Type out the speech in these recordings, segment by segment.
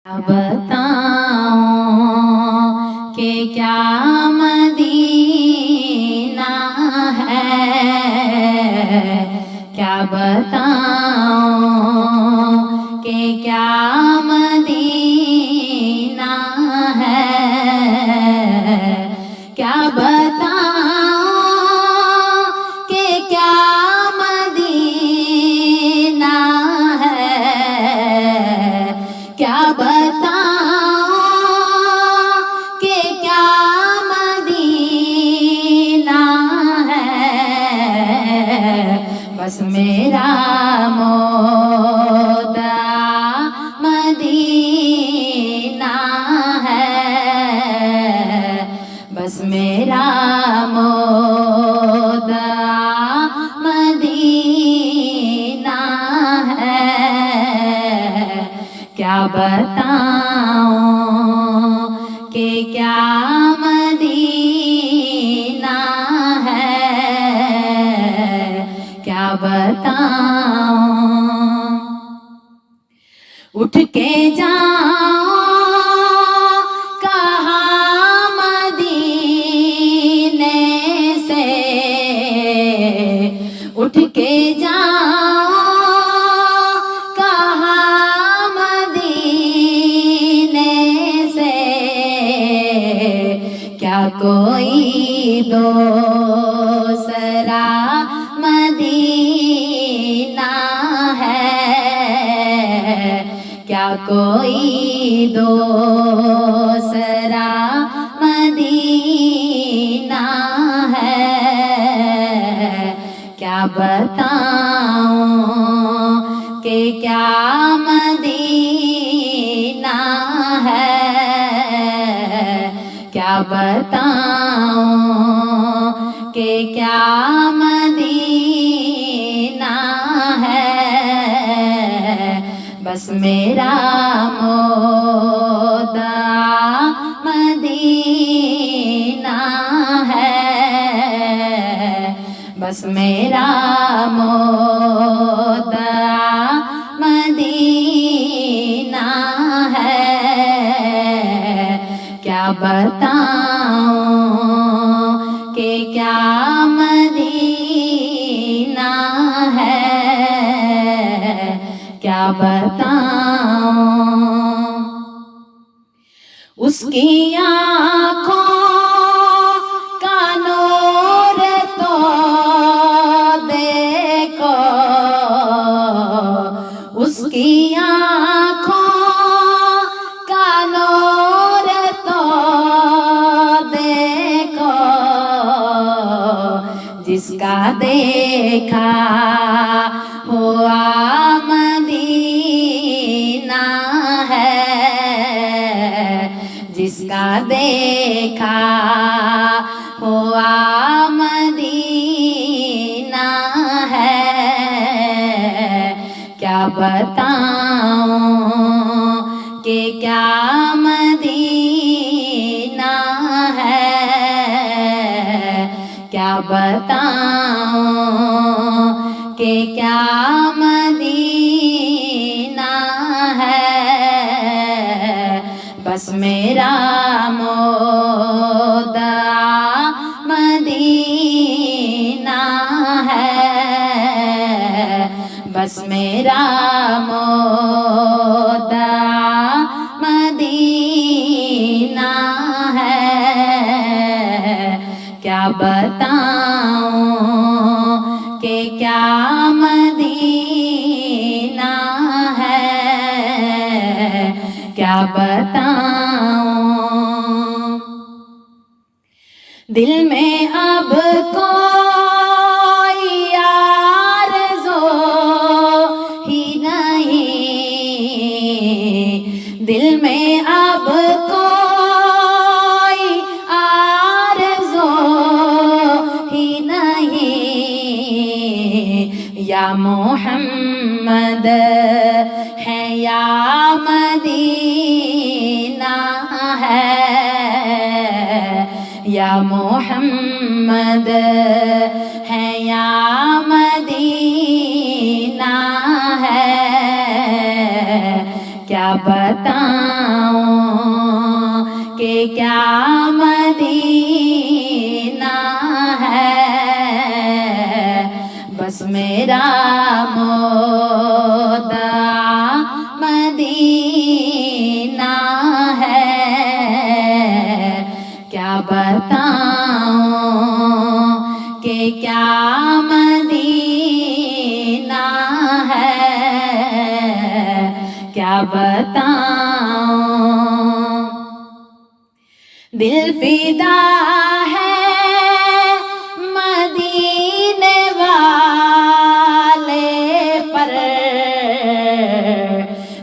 کیا بتاؤں کہ کیا مدینہ ہے، کیا بتاؤں کہ کیا مدینہ ہے، کیا بتاؤں کہ کیا مدینہ ہے، کیا بتاؤں کہ کیا مدینہ ہے، بس میرا مدعا مدینہ ہے، بس میرا مدعا مدینہ ہے، کیا بتاؤں کہ کیا مدینہ ہے، کیا بتاؤں، اٹھ کے جاؤں کہاں مدینے سے، اٹھ کے جاؤں کہاں مدینے سے، کیا کوئی دوسرا مدینہ ہے، کیا کوئی دوسرا مدینہ ہے، کیا بتاؤں کہ کیا مدینہ ہے، کیا بتاؤں کہ کیا مدینہ ہے، بس میرا مدعا مدینہ ہے، بس میرا مدعا مدینہ ہے، کیا بتاؤں کہ کیا مدینہ ہے، کیا بتاؤں، اس کی آنکھوں کا نور تو دیکھو، اس کی آنکھوں کا نور تو دیکھو، جس کا دیکھا ہوا مدینہ ہے، جس کا دیکھا ہوا مدینہ ہے، کیا بتاؤں کہ کیا مدینہ ہے، کیا بتاؤں کہ کیا مدینہ ہے، بس میرا مدعا مدینہ ہے، بس میرا مدعا مدینہ ہے، کیا بتاؤں کہ کیا مدینہ ہے، کیا بتاؤں، دل میں اب کوئی آرزو ہی نہیں، دل میں اب کوئی آرزو ہی نہیں، یا محمد ہے یا مدینہ ہے، یا محمد ہے یا مدینہ ہے، کیا بتاؤں کیا مدینہ ہے، بس میرا مدعا مدینہ ہے، کیا بتاؤں کہ کیا مدینہ ہے، کیا بتاؤں، دل فدا ہے مدینے والے پر،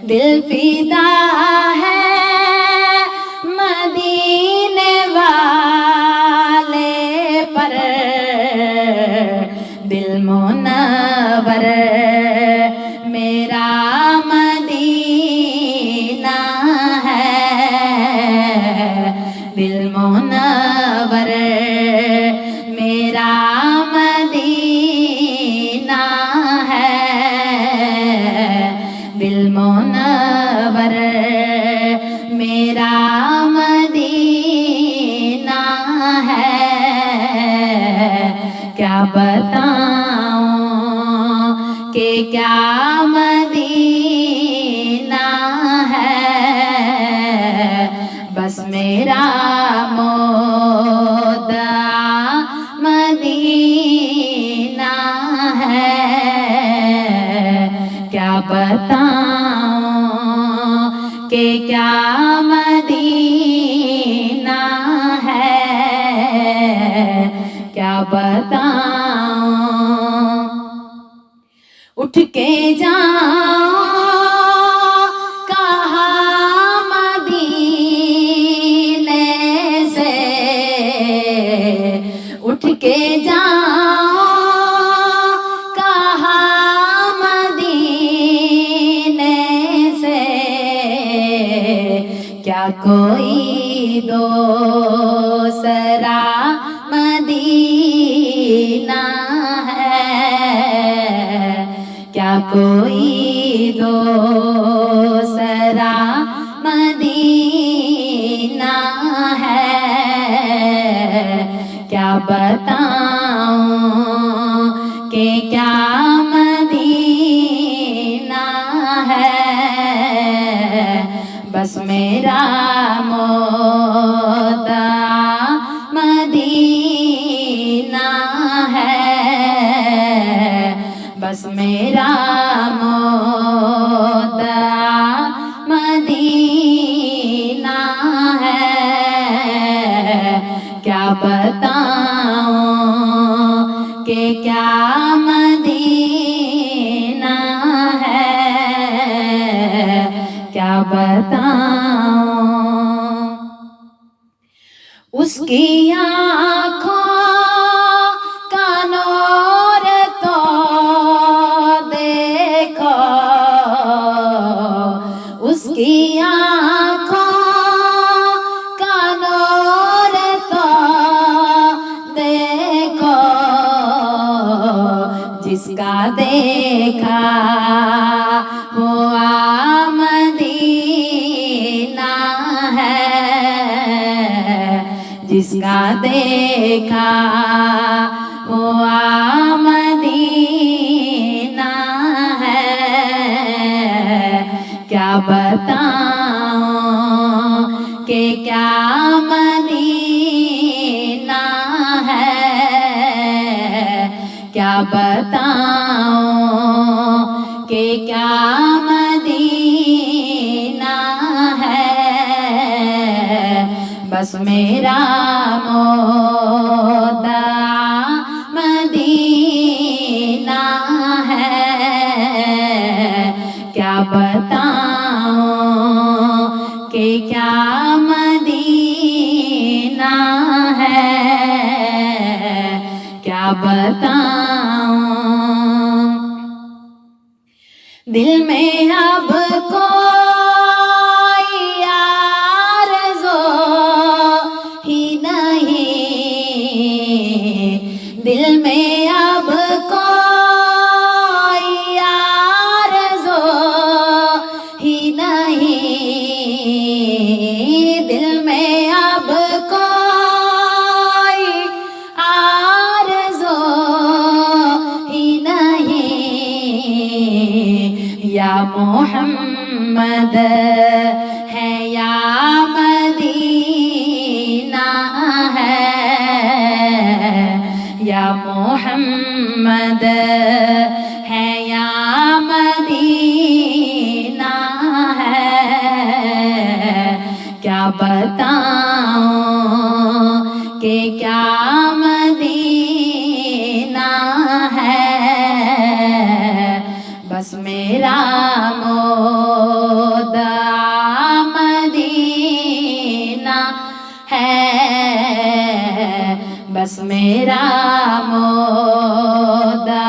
دل فدا ہے مدینے والے پر، دل منور میرا مدینہ ہے، دل منور میرا مدینہ ہے، دل منور میرا مدینہ ہے، کیا بتاؤں کہ کیا مدینہ ہے، بس میرا مدعا مدینہ ہے، کیا بتاؤں کہ کیا مدینہ ہے، کیا بتاؤں، اٹھ کے جاؤں کہاں مدینے سے، اٹھ کے جاؤں کہاں مدینے سے، کیا کوئی دوسرا مدینہ ہے، کیا کوئی دوسرا مدینہ ہے، کیا بتاؤں کہ کیا مدینہ ہے، بس میرا مدعا مدینہ ہے، بس میرا مدعا مدینہ ہے، کیا بتاؤں کہ کیا مدینہ ہے، کیا بتاؤں، اس کی آنکھوں کا نور تو دیکھو، اس کی آنکھوں کا نور تو دیکھو، جس کا دیکھا ہوا مدینہ ہے، جس کا دیکھا ہوا مدینہ ہے، کیا بتاؤں کہ کیا مدینہ ہے، کیا بتاؤں کہ کیا مدینہ ہے، بس میرا مدعا مدینہ ہے، کیا بتاؤں کہ کیا مدینہ ہے، کیا بتاؤں، دل میں اب کوئی آرزو ہی نہیں، دل میں اب کوئی آرزو ہی نہیں، دل میں اب بتاؤں کہ کیا مدینہ ہے، بس میرا مدعا مدینہ ہے، بس میرا مدعا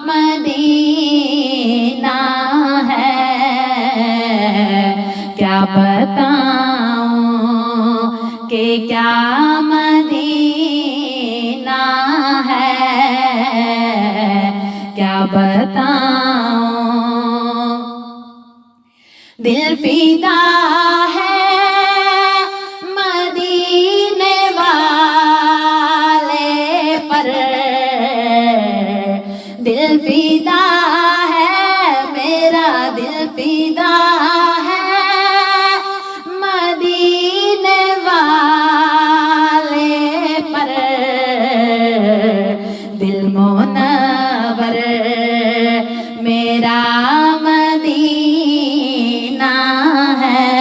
مدینہ ہے، کیا بتاؤں کہ کیا مدینہ ہے، کیا بتاؤں، دل فدا ہے مدینے والے پر، دل فدا ہے میرا، دل فدا ہے مدینے والے پر، دل منور میرا مدینہ ہے،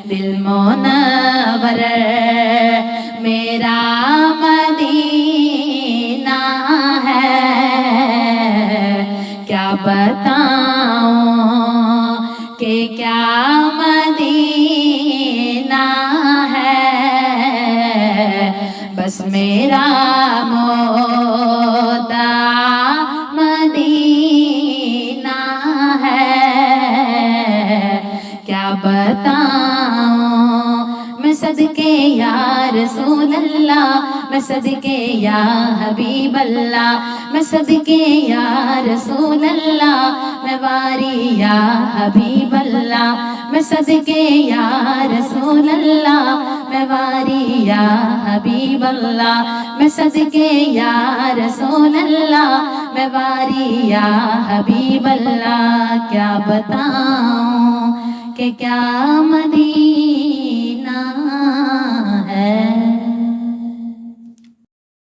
دل منور میرا مدینہ ہے، کیا بتاؤں کہ کیا مدینہ ہے، بس میرا مدعا مدینہ ہے، کیا بتاؤں، میں صدقے یا رسول اللہ، میں صدقے یا حبیب اللہ، میں صدقے یا رسول اللہ، میں واری یا حبیب اللہ، میں صدقے یا رسول اللہ، میں واری یا حبیب اللہ، میں صدقے یا رسول اللہ، میں واری یا حبیب اللہ، کیا بتاؤں کہ کیا مدینہ